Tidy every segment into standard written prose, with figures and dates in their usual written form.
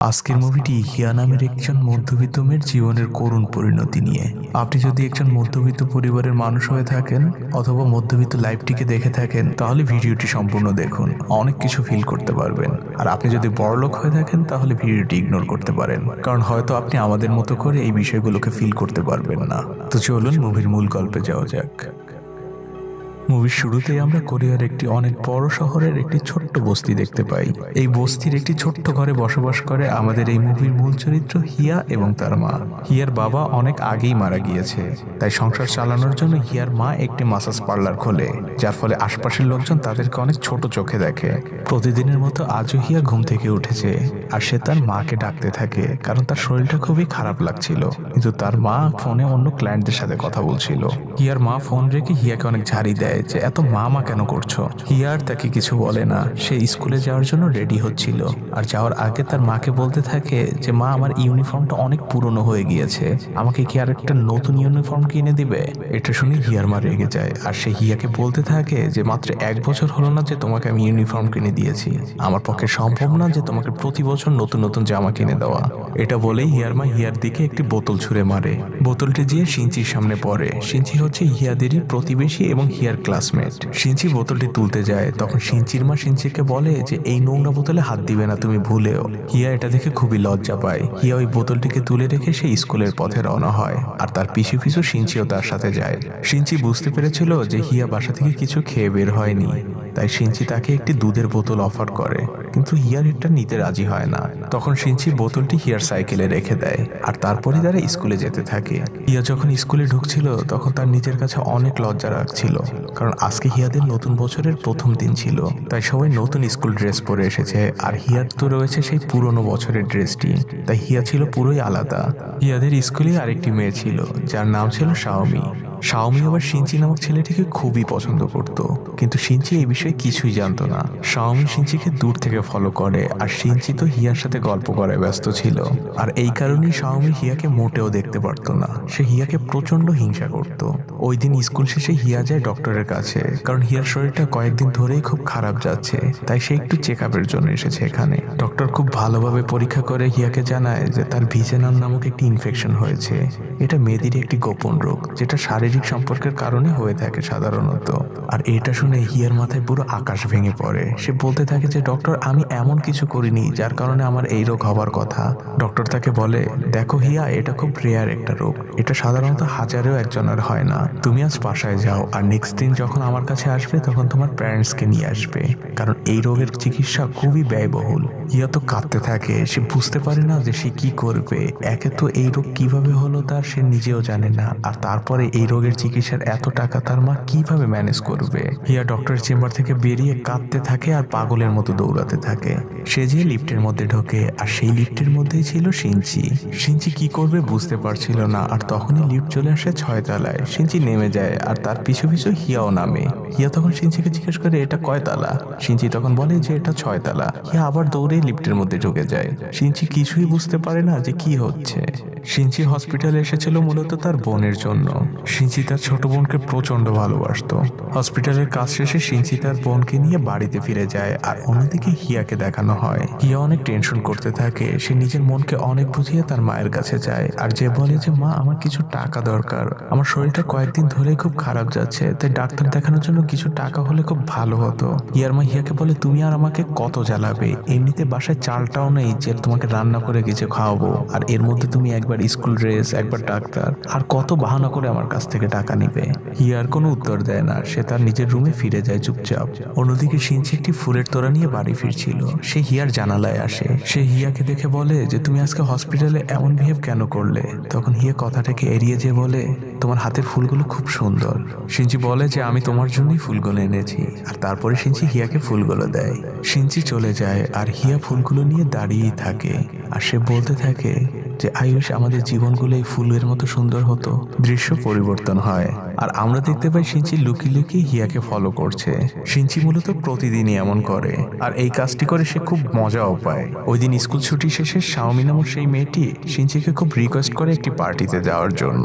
আজকের মুভিটি হিয়া নামের একজন মধ্যবিত্ত মেয়ের জীবনের করুণ পরিণতি নিয়ে। আপনি যদি একজন মধ্যবিত্ত পরিবারের মানুষ হয়ে থাকেন অথবা মধ্যবিত্ত লাইফটিকে দেখে থাকেন তাহলে ভিডিওটি সম্পূর্ণ দেখুন, অনেক কিছু ফিল করতে পারবেন। আর আপনি যদি বড়লোক হয়ে থাকেন তাহলে ভিডিওটি ইগনোর করতে পারেন, কারণ হয়তো আপনি আমাদের মতো করে এই বিষয়গুলোকে ফিল করতে পারবেন না। তো চলুন মুভির মূল গল্পে যাওয়া যাক। মুভির শুরুতেই আমরা কোরিয়ার একটি অনেক বড় শহরের একটি ছোট্ট বস্তি দেখতে পাই। এই বস্তির একটি ছোট্ট ঘরে বসবাস করে আমাদের এই মুভির মূল চরিত্র হিয়া এবং তার মা। হিয়ার বাবা অনেক আগেই মারা গিয়েছে, তাই সংসার চালানোর জন্য হিয়ার মা একটি মাসাজ পার্লার খোলে, যার ফলে আশপাশের লোকজন তাদেরকে অনেক ছোট চোখে দেখে। প্রতিদিনের মতো আজও হিয়া ঘুম থেকে উঠেছে আর সে তার মাকে ডাকতে থাকে, কারণ তার শরীরটা খুবই খারাপ লাগছিল। কিন্তু তার মা ফোনে অন্য ক্লায়েন্টদের সাথে কথা বলছিল। হিয়ার মা ফোন রেখে হিয়াকে অনেক ঝাড়ি দেয় যে এত মা কেন করছো। হিয়ার তাকে কিছু বলে না, সে স্কুলে যাওয়ার জন্য রেডি হচ্ছিল আর যাওয়ার আগে তার মাকে বলতে থাকে যে মা, আমার ইউনিফর্মটা অনেক পুরনো হয়ে গিয়েছে, আমাকে কি আর একটা নতুন ইউনিফর্ম কিনে দিবে? এটা শুনে হিয়ার মা রেগে যায় আর সে হিয়াকে বলতে থাকে যে মাত্র 1 বছর হলো না যে তোমাকে আমি ইউনিফর্ম কিনে দিয়েছি, আমার পক্ষে সম্ভব না যে তোমাকে প্রতি বছর নতুন নতুন জামা কিনে দেওয়া। এটা বলেই হিয়ার মা হিয়ার দিকে একটি বোতল ছুঁড়ে মারে। বোতলটি গিয়ে সিনচির সামনে পড়ে। সিনচি হচ্ছে হিয়াদেরই প্রতিবেশী এবং হিয়ার ক্লাসমেট। সিনচি বোতলটি তুলতে যায়, তখন সিনচির মা সিনচিকে বলে যে এই নোংরা বোতলে হাত দিবে না তুমি ভুলেও। হিয়া এটা দেখে খুবই লজ্জা পায়। হিয়া ওই বোতলটিকে তুলে রেখে সে স্কুলের পথে রওনা হয় আর তার পিছু পিছু সিনচিও তার সাথে যায়। সিনচি বুঝতে পেরেছিল যে হিয়া বাসা থেকে কিছু খেয়ে বের হয়নি, তাই সিনচি তাকে একটি দুধের বোতল অফার করে, কিন্তু হিয়ার এটা নিতে রাজি হয় না। তখন সিনচি বোতলটি হিয়ার সাইকেলে রেখে দেয় আর তারপরে তারা স্কুলে যেতে থাকে। হিয়া যখন স্কুলে ঢুকছিল তখন তার নিজের কাছে অনেক লজ্জা রাখছিল, কারণ আজকে হিয়াদের নতুন বছরের প্রথম দিন ছিল, তাই সবাই নতুন স্কুল ড্রেস পরে এসেছে আর হিয়ার তো রয়েছে সেই পুরনো বছরের ড্রেসটি, তাই হিয়া ছিল পুরোই আলাদা। হিয়াদের স্কুলে আরেকটি মেয়ে ছিল যার নাম ছিল শাওমি। শাওমি আবার সিনচি নামক ছেলেটিকে খুবই পছন্দ করত, কিন্তু সিনচি এই বিষয়ে কিছুই জানতো না। শাওমি সিনচিকে দূর থেকে ফলো করে আর সিনচি তো হিয়ার সাথে গল্প করায় ব্যস্ত ছিল, আর এই কারণেই শাওমি হিয়াকে মোটেও দেখতে পারতো না। সে হিয়াকে প্রচন্ড হিংসা করত। ওই দিন স্কুল শেষে হিয়া যায় ডক্টরের কাছে, কারণ হিয়ার শরীরটা কয়েকদিন ধরেই খুব খারাপ যাচ্ছে, তাই সে একটু চেক আপের জন্য এসেছে এখানে। ডক্টর খুব ভালোভাবে পরীক্ষা করে হিয়াকে জানায় যে তার ভিজেনাম নামক একটি ইনফেকশন হয়েছে। এটা মেয়েদের একটি গোপন রোগ, যেটা শারীরিক সম্পর্কের কারণে হয়ে থাকে সাধারণত। আর এটা শুনে হিয়ার মাথায় পুরো আকাশ ভেঙে পড়ে। সে বলতে থাকে যে ডক্টর, আমি এমন কিছু করিনি যার কারণে আমার এই রোগ হবার কথা। ডক্টর তাকে বলে, দেখো হিয়া, এটা খুব রেয়ার একটা রোগ, এটা সাধারণত হাজারেও একজনের হয় না। তুমি আজ বাসায় যাও আর নেক্সট দিন যখন আমার কাছে আসবে তখন তোমার প্যারেন্টসকে নিয়ে আসবে, কারণ এই রোগের চিকিৎসা খুবই ব্যয়বহুল। হিয়া তো কাঁদতে থাকে, সে বুঝতে পারে না যে সে কি করবে। একে তো এই রোগ কিভাবে হলো তার সে নিজেও জানে না, আর তারপরে এই রোগের চিকিৎসার এত টাকা তার মা কিভাবে ম্যানেজ করবে। হিয়া ডক্টরের চেম্বার থেকে বেরিয়ে কাঁদতে থাকে আর পাগলের মতো দৌড়াতে থাকে। সে যে লিফটের মধ্যে ঢোকে আর সেই লিফটের মধ্যেই ছিল সিনচি। সিনচি কি করবে বুঝতে পারছিল না, আর তখনই লিফট চলে আসে 6 তলায়। সিনচি নেমে যায় আর তার পিছু পিছু হিয়াও নামে। হিয়া তখন সিনচিকে জিজ্ঞেস করে এটা কয় তালা। সিনচি তখন বলে যে এটা 6 তালা। হিয়া আবার দৌড়ে লিফটের মধ্যে ঢুকে যায়। সিনচি কিছুই বুঝতে পারে না যে কি হচ্ছে। সিনচি হসপিটালে এসেছিল মূলত তার বোনের জন্য। সিনচি তার ছোট বোনকে প্রচন্ড ভালোবাসতো। হসপিটালের কাজ শেষে সিনচি তার বোনকে নিয়ে বাড়িতে ফিরে যায় আর অন্যদিকে হিয়াকে দেখানো হয়। হিয়া অনেক টেনশন করতে থাকে। সে নিজের মনকে অনেক বুঝিয়ে তার মায়ের কাছে যায় আর যে বলে যে মা, আমার কিছু টাকা দরকার, আমার শরীরটা কয়েকদিন ধরেই খুব খারাপ যাচ্ছে, তাই ডাক্তার দেখানোর জন্য কিছু টাকা হলে খুব ভালো হতো। হিয়ার মা হিয়াকে বলে, তুমি আর আমাকে কত জ্বালাবে, এমনিতে বাসায় চালটাও নেই যে তোমাকে রান্না করে কিছু খাওয়াবো, আর এর মধ্যে তুমি একবার স্কুল ড্রেস, একবার ডাক্তার, আর কত বাহানা করে আমার কাছ থেকে টাকা নিবে। হিয়ার কোনো উত্তর দেয় না, সে তার নিজের রুমে ফিরে যায় চুপচাপ। অন্যদিকে সিনচি একটি ফুলের তোড়া নিয়ে বাড়ি ফিরছিল। সে হিয়ার জানালায় আসে। সে হিয়াকে দেখে বলে যে তুমি আজকে হসপিটালে এমন বিহেভ কেন করলে। তখন হিয়া কথাটাকে এড়িয়ে যে বলে, তোমার হাতের ফুলগুলো খুব সুন্দর। সিনচি বলে যে আমি তোমার জন্যই ফুলগুলো এনেছি, আর তারপরে সিনচি হিয়াকে ফুলগুলো দেয়। সিনচি চলে যায় আর হিয়া ফুলগুলো নিয়ে দাঁড়িয়েই থাকে আর সে বলতে থাকে যে আয়ুষ, আমাদের জীবনগুলো এই ফুলের মতো সুন্দর হতো। দৃশ্য পরিবর্তন হয়। আর আমরা দেখতে পাই শিনচি লুকিয়ে লুকিয়ে হিয়াকে ফলো করছে। শিনচি মূলত প্রতিদিনই এমন করে, আর এই কাজটি করে সে খুব মজাও পায়। ওই দিন স্কুল ছুটি শেষে শাওমি নামক সেই মেয়েটি শিনচিকে খুব রিকোয়েস্ট করে একটি পার্টিতে যাওয়ার জন্য,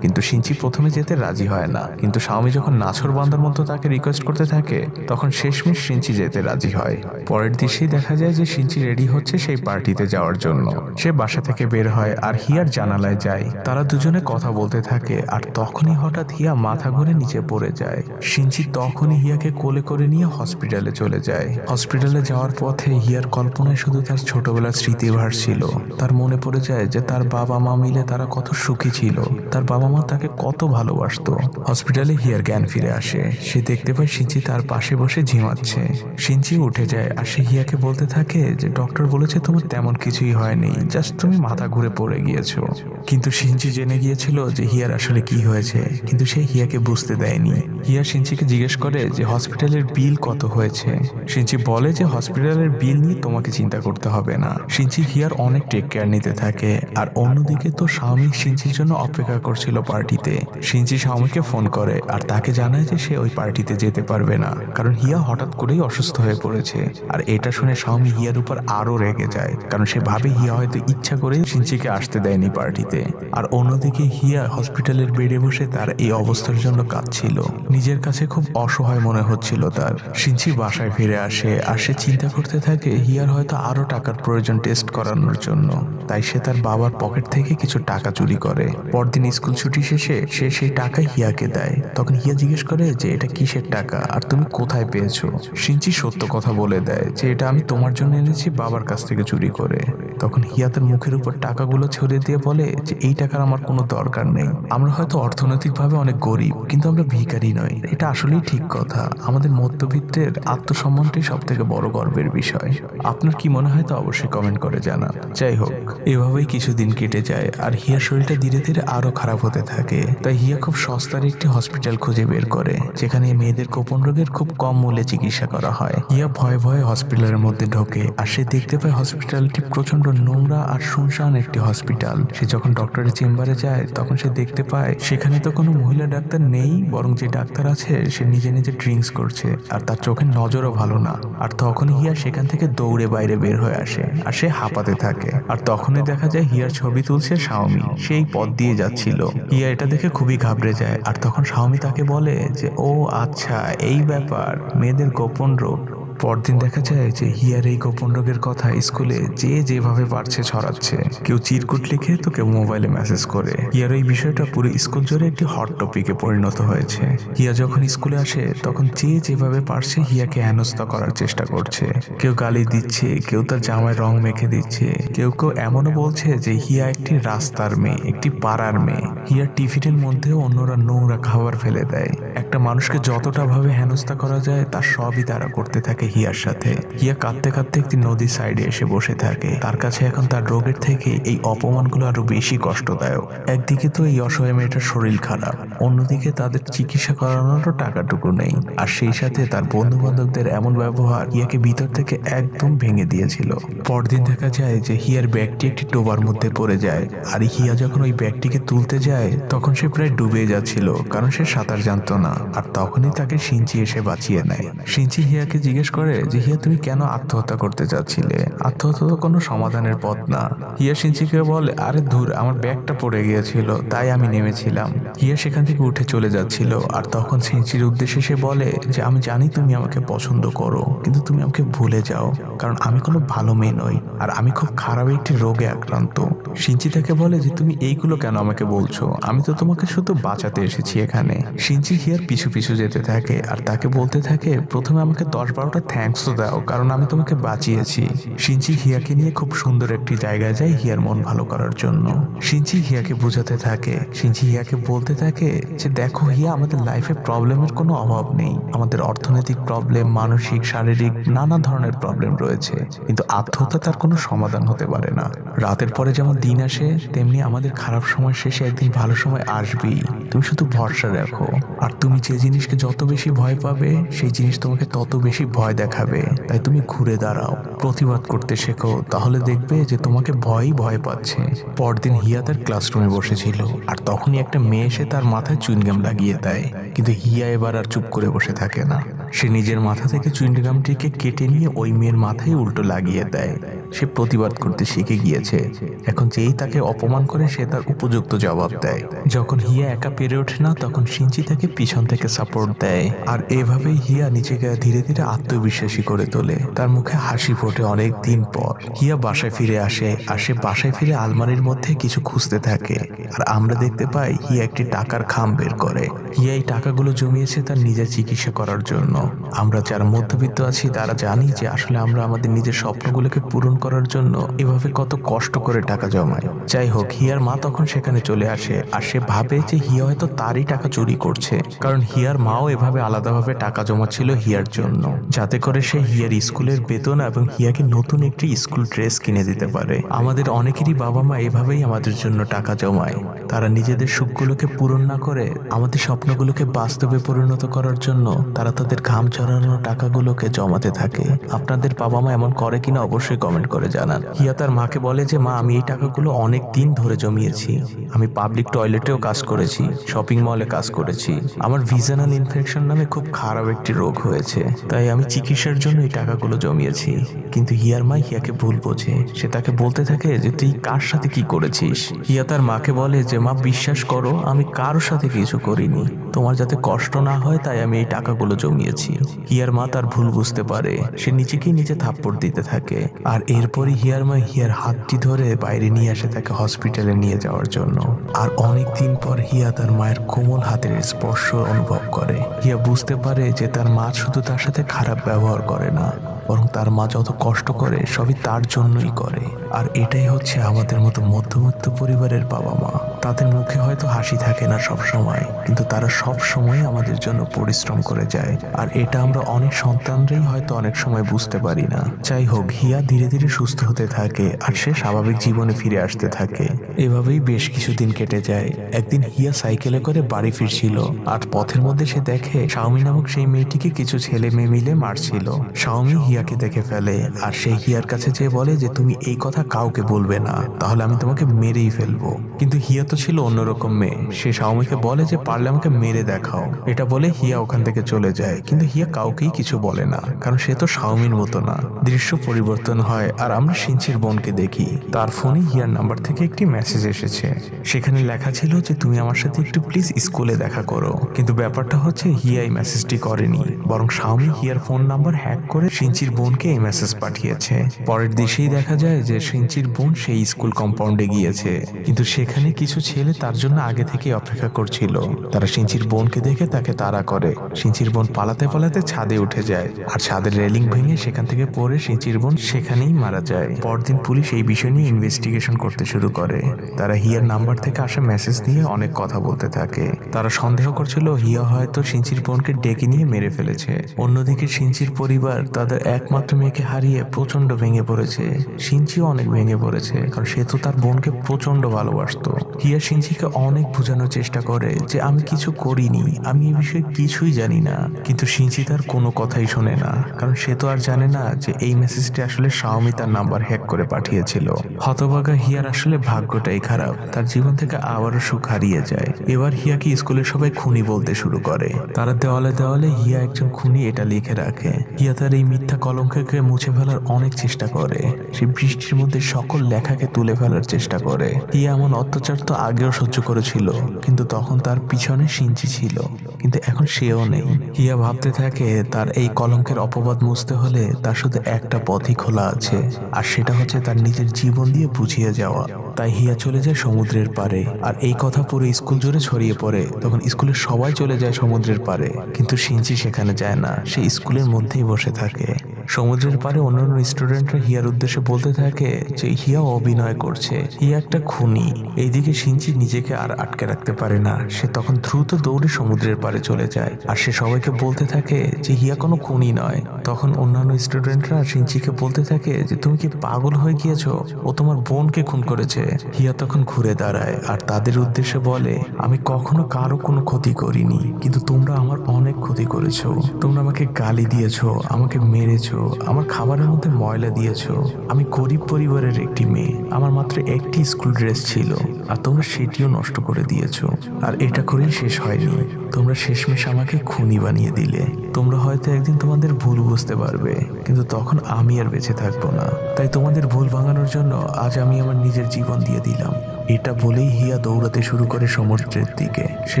কিন্তু শিনচি প্রথমে যেতে রাজি হয় না। কিন্তু শাওমি যখন নাছোড়বান্দার মতো তাকে রিকোয়েস্ট করতে থাকে তখন শেষমেশ শিনচি যেতে রাজি হয়। পরের দৃশ্যেই দেখা যায় যে শিনচি রেডি হচ্ছে সেই পার্টিতে যাওয়ার জন্য। সে বাসা থেকে বের হয় আর হিয়ার জানালায় যায়। তারা দুজনে কথা বলতে থাকে, আর তখনই হঠাৎ হিয়া মাথা ঘুরে নিচে পড়ে যায়। শিনচি তখনই হিয়াকে কোলে করে নিয়ে হসপিটালে চলে যায়। হসপিটালে যাওয়ার পথে হিয়ার কল্পনায় শুধু তার ছোটবেলার স্মৃতি ভাসছিল। তার মনে পড়ে যায় যে তার বাবা মা মিলে তারা কত সুখী ছিল, তার বাবা মা তাকে কত ভালোবাসতো। হসপিটালে হিয়ার জ্ঞান ফিরে আসে। সে দেখতে পায় শিনচি তার পাশে বসে ঝিমাচ্ছে। শিনচি উঠে যায় আর সে হিয়াকে বলতে থাকে যে ডক্টর বলেছে তোমার তেমন কিছুই হয়নি, জাস্ট তুমি মাথা ঘুরে পড়ে গিয়েছো। কিন্তু শিনচি জেনে গিয়েছিল যে হিয়ার আসলে কি হয়েছে, কিন্তু সে হিয়াকে বুঝতে দেয়নি। হিয়া শিনচিকে জিজ্ঞেস করে যে হসপিটালের বিল কত হয়েছে। শিনচি বলে যে হসপিটালের বিল নিয়ে তোমাকে চিন্তা করতে হবে না। শিনচি হিয়ার অনেক টেক কেয়ার নিতে থাকে। আর অন্যদিকে তো শাওমি শিনচির জন্য অপেক্ষা করছিল পার্টিতে। শিনচি শাওমিকে ফোন করে আর তাকে জানায় যে সে ওই পার্টিতে যেতে পারবে না, কারণ হিয়া হঠাৎ করেই অসুস্থ হয়ে পড়েছে। আর এটা শুনে শাওমি হিয়ার উপর আরো রেগে যায়, কারণ সে ভাবে হিয়া হয়তো ইচ্ছা করে শিনচিকে আসতে দেয়নি পার্টিতে। আর অন্যদিকে হিয়া হসপিটালের বেডে বসে তার এই অবস্থার জন্য কাঁদছিল। নিজের কাছে খুব অসহায় মনে হচ্ছিল তার। শিনচি বাসায় ফিরে আসে আর সে চিন্তা করতে থাকে হিয়ার হয়তো আরো টাকার প্রয়োজন টেস্ট করানোর জন্য, তাই সে তার বাবার পকেট থেকে কিছু টাকা চুরি করে। পরদিন স্কুল ছুটি শেষে সে সেই টাকা হিয়াকে দেয়। তখন হিয়া জিজ্ঞেস করে যে এটা কিসের টাকা আর তুমি কোথায় পেয়েছো। শিনচি সত্য কথা বলে দেয় যে এটা আমি তোমার জন্য এনেছি বাবার কাছ থেকে চুরি করে। তখন হিয়া তার মুখের উপর টাকাগুলো ছড়িয়ে দিয়ে বলে যে এই টাকার আমার কোনো দরকার নেই। আমরা হয়তো অর্থনৈতিকভাবে অনেক গরিব, কিন্তু আমরা ভিখারি নই। এটা আসলেই ঠিক কথা। আমাদের মধ্যবিত্তের আত্মসম্মানটাই সব থেকে বড় গর্বের বিষয়। আপনার কি মনে হয় তা অবশ্যই কমেন্ট করে জানান। যাই হোক, এভাবেই কিছুদিন কেটে যায় আর হিয়ার শরীরটা ধীরে ধীরে আরো খারাপ হতে থাকে। তাই হিয়া খুব সস্তার একটি হসপিটাল খুঁজে বের করে, যেখানে মেয়েদের গোপন রোগের খুব কম মূল্যে চিকিৎসা করা হয়। হিয়া ভয়ে ভয়ে হসপিটালের মধ্যে ঢোকে আর সে দেখতে পায় হসপিটালটি প্রচন্ড নোংরা আর শুনশান একটি হসপিটাল। সে যখন ডক্টরের চেম্বারে যায় তখন সে দেখতে পায় সেখানে তো কোনো মহিলা ডাক্তার নেই, বরং যে ডাক্তার আছে সে নিজে নিজে ড্রিঙ্কস করছে আর তার চোখের নজরও ভালো না। আর তখন হিয়া সেখান থেকে দৌড়ে বাইরে বের হয়ে আসে আর সে হাঁপাতে থাকে। আর তখনই দেখা যায় হিয়ার ছবি তুলছে শাওমি, সেই পথ দিয়ে যাচ্ছিল। হিয়া এটা দেখে খুবই ঘাবড়ে যায়। আর তখন শাওমি তাকে বলে যে ও আচ্ছা এই ব্যাপার, মেয়েদের গোপন রোগ। পরদিন দেখা যায় যে হিয়ার এই গোপন রোগের কথা স্কুলে যে যেভাবে পারছে ছড়াচ্ছে। কেউ চিরকুট লিখে তো কেউ মোবাইলে মেসেজ করে। হিয়ার এই বিষয়টা পুরো স্কুল জুড়ে একটি হট টপিকে পরিণত হয়েছে। হিয়া যখন স্কুলে আসে তখন যে যেভাবে পারছে হিয়াকে হেনস্থা করার চেষ্টা করছে। কেউ গালি দিচ্ছে, কেউ তার জামায় রং মেখে দিচ্ছে, কেউ কেউ এমনও বলছে যে হিয়া একটি রাস্তার মেয়ে, একটি পাড়ার মেয়ে। হিয়ার টিফিনের মধ্যেও অন্যরা নোংরা খাবার ফেলে দেয়। একটা মানুষকে যতটা ভাবে হেনস্থা করা যায় তার সবই তারা করতে থাকে হিয়ার সাথে। হিয়া কাঁদতে কাঁদতে একটি নদীর সাইডে এসে বসে থাকে। তার কাছে এখন তার রোগের থেকে এই অপমানগুলো আরো বেশি কষ্টদায়ক। একদিকে তো এই অসহায় মেয়েটার শরীর খারাপ, অন্যদিকে তাদের চিকিৎসা করানোরও টাকাটুকু নেই। আর সেই সাথে তার বন্ধু বান্ধবদের এমন ব্যবহার হিয়াকে ভিতর থেকে একদম ভেঙে দিয়েছিল। পরদিন দেখা যায় যে হিয়ার ব্যাগটি একটি ডোবার মধ্যে পড়ে যায়। আর হিয়া যখন ওই ব্যাগটিকে তুলতে যায় তখন সে প্রায় ডুবে যাচ্ছিল, কারণ সে সাঁতার জানতো না। আর তখনই তাকে শিনচি এসে বাঁচিয়ে নেয়। শিনচি হিয়াকে জিজ্ঞেস করে যে হিয়া তুমি কেন আত্মহত্যা করতে চাচ্ছিলে, আত্মহত্যা তো কোনো সমাধানের পথ না। হিয়া শিনচিকে বলে আরে ধুর, আমার ব্যাগটা পড়ে গিয়েছিল তাই আমি নেমেছিলাম। হিয়া সেখান থেকে উঠে চলে যাচ্ছিল। আর তখন শিনচির উদ্দেশ্যে সে বলে যে আমি জানি তুমি আমাকে পছন্দ করো, কিন্তু তুমি আমাকে ভুলে যাও, কারণ আমি কোনো ভালো মেয়ে নই আর আমি খুব খারাপ একটি রোগে আক্রান্ত। শিনচি তাকে বলে যে তুমি এইগুলো কেন আমাকে বলছো, আমি তো তোমাকে শুধু বাঁচাতে এসেছি এখানে। শিনচি হিয়ার পিছু পিছু যেতে থাকে আর তাকে বলতে থাকে প্রথমে আমাকে 10-12টা থ্যাঙ্কস তো দাও, কারণ আমি তোমাকে বাঁচিয়েছি। শিনচি হিয়াকে নিয়ে খুব সুন্দর একটি জায়গায় যায় হিয়ার মন ভালো করার জন্য। শিনচি হিয়াকে বোঝাতে থাকে, শিনচি হিয়াকে বলতে থাকে যে দেখো হিয়া, আমাদের লাইফে প্রবলেমের কোনো অভাব নেই। আমাদের অর্থনৈতিক প্রবলেম, মানসিক, শারীরিক নানা ধরনের প্রবলেম রয়েছে, কিন্তু আত্মহত্যা তার কোনো সমাধান হতে পারে না। রাতের পরে যেমন দিন আসে তেমনি আমাদের খারাপ সময় শেষে একদিন ভালো সময় আসবেই। তুমি শুধু ভরসা রাখো। আর তুমি যে জিনিসকে যত বেশি ভয় পাবে সেই জিনিস তোমাকে তত বেশি ভয় দেখাবে। তাই তুমি ঘুরে দাঁড়াও, প্রতিবাদ করতে শেখো, তাহলে দেখবে যে তোমাকে ভয়ই ভয় পাচ্ছে। পরদিন হিয়া তার ক্লাসরুমে বসেছিল আর তখনই একটা মেয়ে এসে তার মাথায় চুইনগাম লাগিয়ে দেয়। কিন্তু হিয়া এবার আর চুপ করে বসে থাকে না। সে নিজের মাথা থেকে চুইনগামটিকে কেটে নিয়ে ওই মেয়ের মাথায় উল্টো লাগিয়ে দেয়। সে প্রতিবাদ করতে শিখে গিয়েছে। এখন যেই তাকে অপমান করে সে তার উপযুক্ত জবাব দেয়। যখন হিয়া একা পেরে ওঠে না তখন শিঞ্চি তাকে পিছন থেকে সাপোর্ট দেয়। আর এভাবেই হিয়া নিজেকে ধীরে ধীরে আত্মবিশ্বাসী করে তোলে। তার মুখে হাসি ফোটে অনেক দিন পর। হিয়া বাসায় ফিরে আসে আর সে বাসায় ফিরে আলমারির মধ্যে কিছু খুঁজতে থাকে। আর আমরা দেখতে পাই হিয়া একটি টাকার খাম বের করে। হিয়া এই টাকাগুলো জমিয়েছে তার নিজের চিকিৎসা করার জন্য। আমরা যারা মধ্যবিত্ত আছি তারা জানি যে আসলে আমরা আমাদের নিজের স্বপ্নগুলোকে পূরণ করার জন্য এভাবে কত কষ্ট করে টাকা জমাই। যাই হোক, হিয়ার মা তখন সেখানে চলে আসে আর সে ভাবে যে হিয়া হয়তো তারই টাকা চুরি করছে, কারণ হিয়ার মাও এভাবে আলাদাভাবে টাকা জমাচ্ছিল হিয়ার জন্য, যাতে করে সে হিয়ার স্কুলের বেতন এবং হিয়াকে নতুন একটি স্কুল ড্রেস কিনে দিতে পারে। আমাদের অনেকেরই বাবা মা এভাবেই আমাদের জন্য টাকা জমায়। তারা নিজেদের সুখগুলোকে পূরণ না করে আমাদের স্বপ্নগুলোকে বাস্তবে পরিণত করার জন্য তারা তাদের ঘাম ঝরানো টাকাগুলোকে জমাতে থাকে। আপনাদের বাবা মা এমন করে কিনা অবশ্যই কমেন্ট করে জানান। হিয়া তার মাকে বলে যে মা, আমি এই টাকাগুলো অনেক দিন ধরে জমিয়েছি। আমি পাবলিক টয়লেটেও কাজ করেছি, শপিং মলে কাজ করেছি। আমার ভিজানাল ইনফেকশন নামে খুব খারাপ একটি রোগ হয়েছে, তাই আমি চিকিৎসার জন্য এই টাকাগুলো জমিয়েছি। কিন্তু হিয়ার মা হিয়াকে ভুল বোঝে। সে তাকে বলতে থাকে যে তুই কার সাথে কি করেছিস। হিয়া তার মাকে বলে যে মা, বিশ্বাস করো আমি কারোর সাথে কিছু করিনি, তোমার যাতে কষ্ট না হয় তাই আমি এই টাকাগুলো জমিয়েছি। হিয়ার মা তার ভুল বুঝতে পারে। সে নিজেকেই নিজে থাপ্পড় দিতে থাকে। আর এরপরই হিয়ার মা হিয়ার হাতটি ধরে বাইরে নিয়ে আসে তাকে হসপিটালে নিয়ে যাওয়ার জন্য। আর অনেক দিন পর হিয়া তার মায়ের কোমল হাতের স্পর্শ অনুভব করে। হিয়া বুঝতে পারে যে তার মা শুধু তার সাথে খারাপ ব্যবহার করে না, বরং তার মা যত কষ্ট করে সবই তার জন্যই করে। আর এটাই হচ্ছে আমাদের মতো মধ্যবিত্ত পরিবারের বাবা মা। তাদের মুখে হয়তো হাসি থাকে না সব সময়, কিন্তু তারা সব সময় আমাদের জন্য পরিশ্রম করে যায়। আর এটা আমরা অনেক সন্তানরাই হয়তো অনেক সময় বুঝতে পারি না। যাই হোক, হিয়া ধীরে ধীরে সুস্থ হতে থাকে আর সে স্বাভাবিক জীবনে ফিরে আসতে থাকে। এভাবেই বেশ কিছুদিন কেটে যায়। একদিন হিয়া সাইকেলে করে বাড়ি ফিরছিল আর পথের মধ্যে সে দেখে শাওমি নামক সেই মেয়েটিকে কিছু ছেলে মেয়ে মিলে মারছিল। শাওমি হিয়াকে দেখে ফেলে আর সে হিয়ার কাছে যেয়ে বলে যে তুমি এই কথা কাউকে বলবে না, তাহলে আমি তোমাকে মেরেই ফেলবো। কিন্তু হিয়া তো ছিল অন্যরকম মেয়ে। সে শাওমিকে বলে যে পারলে আমাকে মেরে দেখাও। এটা বলে হিয়া ওখান থেকে চলে যায়। কিন্তু হিয়া কাউকেই কিছু বলে না, কারণ সে তো শাওমির মতো না। দৃশ্য পরিবর্তন হয় আর আমরা সিনচির বোনকে দেখি। তার ফোনে হিয়ার নাম্বার থেকে একটি মেসেজ এসেছে। সেখানে লেখা ছিল যে তুমি আমার সাথে একটু প্লিজ স্কুলে দেখা করো। কিন্তু ব্যাপারটা হচ্ছে হিয়া এই মেসেজটি করেনি, বরং Xiaomi here phone number hack করে সিনচির বোনকে এই মেসেজ পাঠিয়েছে। পরের দিশেই দেখা যায় যে সিনচির বোন সেই স্কুল কম্পাউন্ডে গিয়েছে, কিন্তু সেখানে কিছু ছেলে তার জন্য আগে থেকে অপেক্ষা করছিল। তারা সিনচির বোনকে দেখে তাকে তাড়া করে। সিনচির বোন পালাতে পালাতে ছাদে উঠে যায় আর ছাদের রেলিং ভেঙে সেখান থেকে পড়ে সিনচির বোন সেখানেই মারা যায়। পরদিন পুলিশ এই বিষয় নিয়ে ইনভেস্টিগেশন করতে শুরু করে। তারা হিয়ার নাম্বার থেকে আসা মেসেজ নিয়ে অনেক কথা বলতে থাকে। তারা সন্দেহ করছিল হিয়া হয়তো সিনচির বোনকে ডেকে নিয়ে মেরে ফেলেছে। অন্যদিকে সিনচির পরিবার তাদের একমাত্র মেয়েকে হারিয়ে প্রচন্ড ভেঙে পড়েছে। সিনচিও অনেক ভেঙে পড়েছে, কারণ সে তো তার বোনকে প্রচন্ড ভালোবাসতো। হিয়া সিনচিকে অনেক বোঝানোর চেষ্টা করে যে আমি কিছু করিনি, আমি এই বিষয়ে কিছুই জানি না। কিন্তু সিনচি তার কোনো কথাই শোনে না, কারণ সে তো আর জানে না যে এই মেসেজটি আসলে শাওমি তার নাম্বার হ্যাক করে পাঠিয়েছিল। হতভাগা হিয়ার আসলে ভাগ্যটাই খারাপ। তার জীবন থেকে আবারও সুখ হারিয়ে যায়। এবার হিয়াকে স্কুলের সবাই খুনি বলতে শুরু করে। তারা দেওয়ালে দেওয়ালে হিয়া একজন খুনি এটা লিখে রাখে। হিয়া তার এই মিথ্যা কলঙ্ককে মুছে ফেলার অনেক চেষ্টা করে। সে বৃষ্টির মধ্যে সকল লেখাকে তুলে ফেলার চেষ্টা করে। হিয়া এমন অত্যাচার তো আগেও সহ্য করেছিল, কিন্তু তখন তার পিছনে সিনচি ছিল, কিন্তু এখন সেও নেই। হিয়া ভাবতে থাকে তার এই কলঙ্কের অপবাদ মুছতে হলে তার শুধু একটা পথই খোলা আছে, আর সেটা হচ্ছে তার নিজের জীবন দিয়ে বুঝিয়ে যাওয়া। তাই হিয়া চলে যায় সমুদ্রের পাড়ে। আর এই কথা পুরো স্কুল জুড়ে ছড়িয়ে পড়ে। তখন স্কুলের সবাই চলে যায় সমুদ্রের পাড়ে, কিন্তু সিনচি সেখানে যায় না। সে স্কুলের মধ্যেই বসে থাকে। সমুদ্রের পাড়ে অন্যান্য স্টুডেন্টরা হিয়ার উদ্দেশ্যে বলতে থাকে যে হিয়া অভিনয় করছে, হিয়া একটা খুনি। এইদিকে সিনচি নিজেকে আর আটকে রাখতে পারে না। সে তখন দ্রুত দৌড়ে সমুদ্রের পাড়ে ঘরে চলে যায় আর সে সবাইকে বলতে থাকে যে হিয়া কোনো খুনি নয়। তখন অন্যান্য স্টুডেন্টরা শিনচিকে বলতে থাকে যে তুমি কি পাগল হয়ে গিয়েছো, ও তোমার বোনকে খুন করেছে। হিয়া তখন ঘুরে দাঁড়ায় আর তাদের উদ্দেশ্যে বলে, আমি কখনো কারো কোনো ক্ষতি করিনি, কিন্তু তোমরা আমার অনেক ক্ষতি করেছো। তোমরা আমাকে গালি দিয়েছো, আমাকে মেরেছো, আমার খাবারের মধ্যে ময়লা দিয়েছো। আমি গরিব পরিবারের একটি মেয়ে, আমার মাত্র একটি স্কুল ড্রেস ছিল আর তোমরা সেটিও নষ্ট করে দিয়েছো। আর এটা করেই শেষ হয়নি, তোমরা শেষমেশ আমাকে খুনি বানিয়ে দিলে। তোমরা হয়তো একদিন তোমাদের ভুল বুঝতে পারবে, কিন্তু তখন আমি আর বেঁচে থাকবো না। তাই তোমাদের ভুল ভাঙানোর জন্য আজ আমি আমার নিজের জীবন দিয়ে দিলাম। এটা বলেই হিয়া দৌড়াতে শুরু করে সমুদ্রের দিকে। সে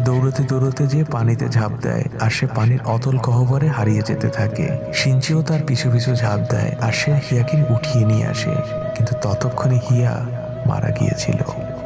দৌড়াতে দৌড়াতে যেয়ে পানিতে ঝাঁপ দেয় আর সে পানির অতল গহ্বরে হারিয়ে যেতে থাকে। শিনচিও তার পিছু পিছু ঝাঁপ দেয় আর সে হিয়াকে উঠিয়ে নিয়ে আসে, কিন্তু ততক্ষণে হিয়া মারা গিয়েছিল।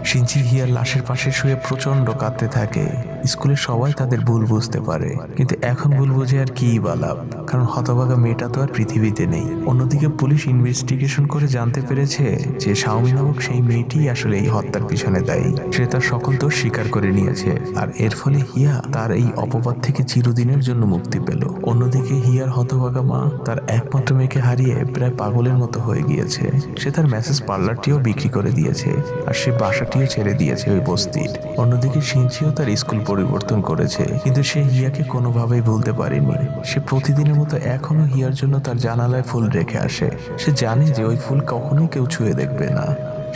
শিনচি হিয়ার লাশের পাশে শুয়ে প্রচন্ড কাঁদতে থাকে। স্কুলের সবাই তাদের ভুল বুঝতে পারে, কিন্তু এখন ভুল বুঝে আর কি বা লাভ, কারণ হতভাগা মেয়েটা তো আর পৃথিবীতে নেই। অন্যদিকে পুলিশ ইনভেস্টিগেশন করে জানতে পেরেছে যে শাওমি নামক সেই মেয়েটি আসলে এই হত্যার পিছনে দায়ী। সে তার সকল দোষ স্বীকার করে নিয়েছে আর এর ফলে হিয়া তার এই অপবাদ থেকে চিরদিনের জন্য মুক্তি পেল। অন্যদিকে হিয়ার হতভাগা মা তার একমাত্র মেয়েকে হারিয়ে প্রায় পাগলের মতো হয়ে গিয়েছে। সে তার মেসেজ পার্লারটিও বিক্রি করে দিয়েছে আর সে বাসাটিও ছেড়ে দিয়েছে ওই বস্তির। অন্যদিকে শিনচিও তার স্কুল পরিবর্তন করেছে, কিন্তু সে হিয়াকে কোনোভাবেই ভুলতে পারেনি। সে প্রতিদিনের মতো এখনো হিয়ার জন্য তার জানালায় ফুল রেখে আসে। সে জানে যে ওই ফুল কখনোই কেউ ছুঁয়ে দেখবে না।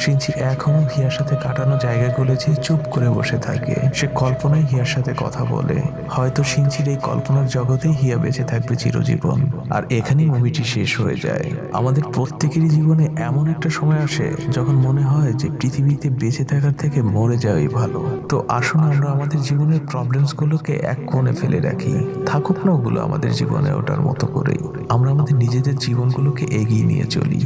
শিনচি এখনো হিয়ার সাথে কাটানো জায়গাগুলো যে চুপ করে বসে থাকে। সে কল্পনায় হিয়ার সাথে কথা বলে। হয়তো শিনচির এই কল্পনার জগতেই হিয়া বেঁচে থাকবে চিরজীবন। আর এখানেই মুভিটি শেষ হয়ে যায়। আমাদের প্রত্যেকেরই জীবনে এমন একটা সময় আসে যখন মনে হয় যে পৃথিবীতে বেঁচে থাকার থেকে মরে যাওয়াই ভালো। তো আসুন আমরা আমাদের জীবনের প্রবলেমসগুলোকে এক কোণে ফেলে রাখি, থাকুক না ওগুলো আমাদের জীবনে ওটার মতো করেই। আমরা আমাদের নিজেদের জীবনগুলোকে এগিয়ে নিয়ে চলি।